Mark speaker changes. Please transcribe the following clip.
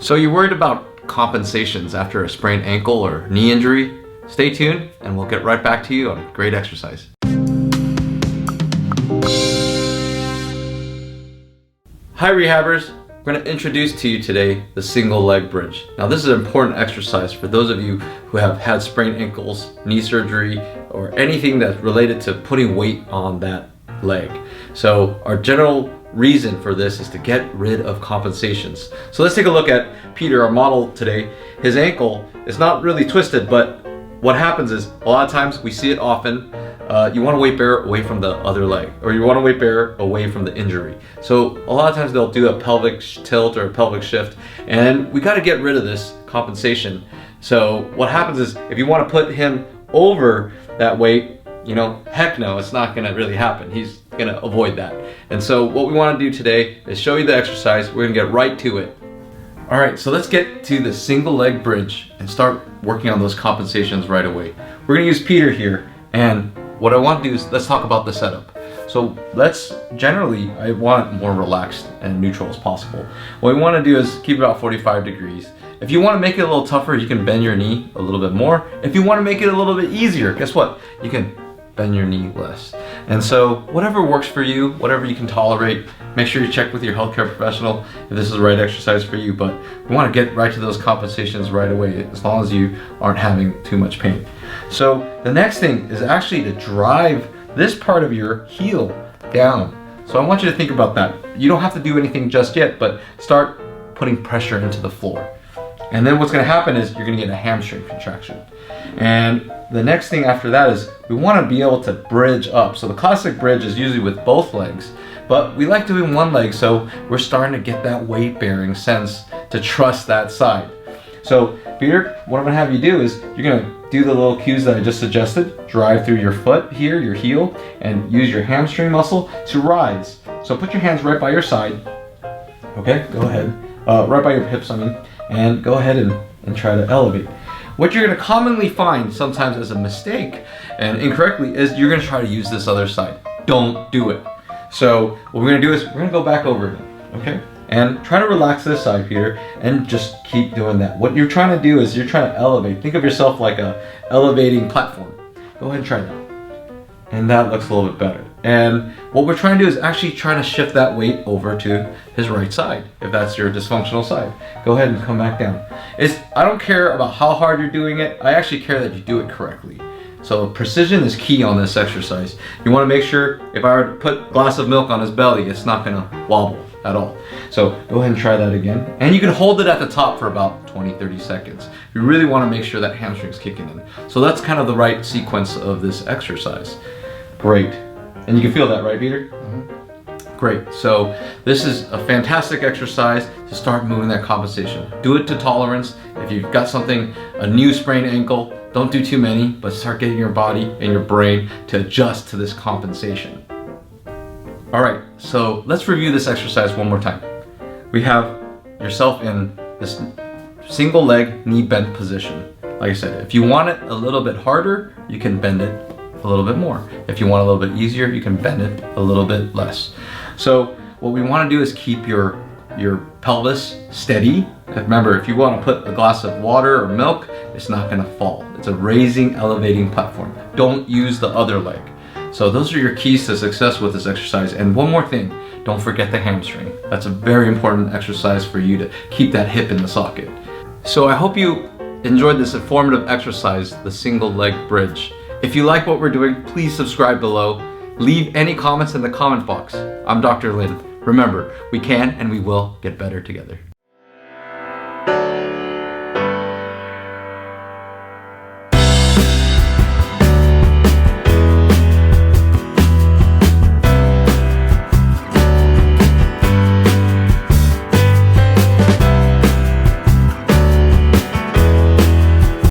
Speaker 1: So you're worried about compensations after a sprained ankle or knee injury? Stay tuned and we'll get right back to you on a great exercise. Hi Rehabbers, we're going to introduce to you today the single leg bridge. Now this is an important exercise for those of you who have had sprained ankles, knee surgery, or anything that's related to putting weight on that leg. So our general reason for this is to get rid of compensations. So let's take a look at Peter, our model today. His ankle is not really twisted, but what happens is a lot of times we see it often. You want to weight bear away from the other leg, or you want to weight bear away from the injury. So a lot of times they'll do a pelvic tilt or a pelvic shift, and we got to get rid of this compensation. So what happens is if you want to put him over that weight, heck no, it's not going to really happen. He's going to avoid that. And so what we want to do today is show you the exercise. We're going to get right to it. All right, so let's get to the single leg bridge and start working on those compensations right away. We're going to use Peter here, and what I want to do is let's talk about the setup. So I want it more relaxed and neutral as possible. What we want to do is keep it about 45 degrees. If you want to make it a little tougher, you can bend your knee a little bit more. If you want to make it a little bit easier, guess what? You can bend your knee less. And so whatever works for you, whatever you can tolerate, make sure you check with your healthcare professional if this is the right exercise for you. But we want to get right to those compensations right away, as long as you aren't having too much pain. So the next thing is actually to drive this part of your heel down. So I want you to think about that. You don't have to do anything just yet, but start putting pressure into the floor. And then what's going to happen is you're going to get a hamstring contraction. And the next thing after that is we want to be able to bridge up. So the classic bridge is usually with both legs, but we like doing one leg, so we're starting to get that weight bearing sense to trust that side. So Peter, what I'm going to have you do is you're going to do the little cues that I just suggested. Drive through your foot here, your heel, and use your hamstring muscle to rise. So put your hands right by your side. Okay, go ahead. Right by your hips, and go ahead and try to elevate. What you're going to commonly find sometimes as a mistake and incorrectly is you're going to try to use this other side. Don't do it. So what we're going to do is we're going to go back over it, okay? And try to relax this side, Peter, and just keep doing that. What you're trying to do is you're trying to elevate. Think of yourself like a elevating platform. Go ahead and try that. And that looks a little bit better. And what we're trying to do is actually try to shift that weight over to his right side, if that's your dysfunctional side. Go ahead and come back down. I don't care about how hard you're doing it. I actually care that you do it correctly. So precision is key on this exercise. You want to make sure if I were to put a glass of milk on his belly, it's not going to wobble at all. So go ahead and try that again. And you can hold it at the top for about 20-30 seconds. You really want to make sure that hamstring's kicking in. So that's kind of the right sequence of this exercise. Great. And you can feel that, right, Peter? Mm-hmm. Great. So this is a fantastic exercise to start moving that compensation. Do it to tolerance. If you've got a new sprained ankle, don't do too many, but start getting your body and your brain to adjust to this compensation. All right, so let's review this exercise one more time. We have yourself in this single leg knee bent position. Like I said, if you want it a little bit harder, you can bend it a little bit more. If you want a little bit easier, you can bend it a little bit less. So what we want to do is keep your pelvis steady. Remember, if you want to put a glass of water or milk, it's not going to fall. It's a raising, elevating platform. Don't use the other leg. So those are your keys to success with this exercise. And one more thing, don't forget the hamstring. That's a very important exercise for you to keep that hip in the socket. So I hope you enjoyed this informative exercise, the single leg bridge. If you like what we're doing, please subscribe below. Leave any comments in the comment box. I'm Dr. Lin. Remember, we can and we will get better together.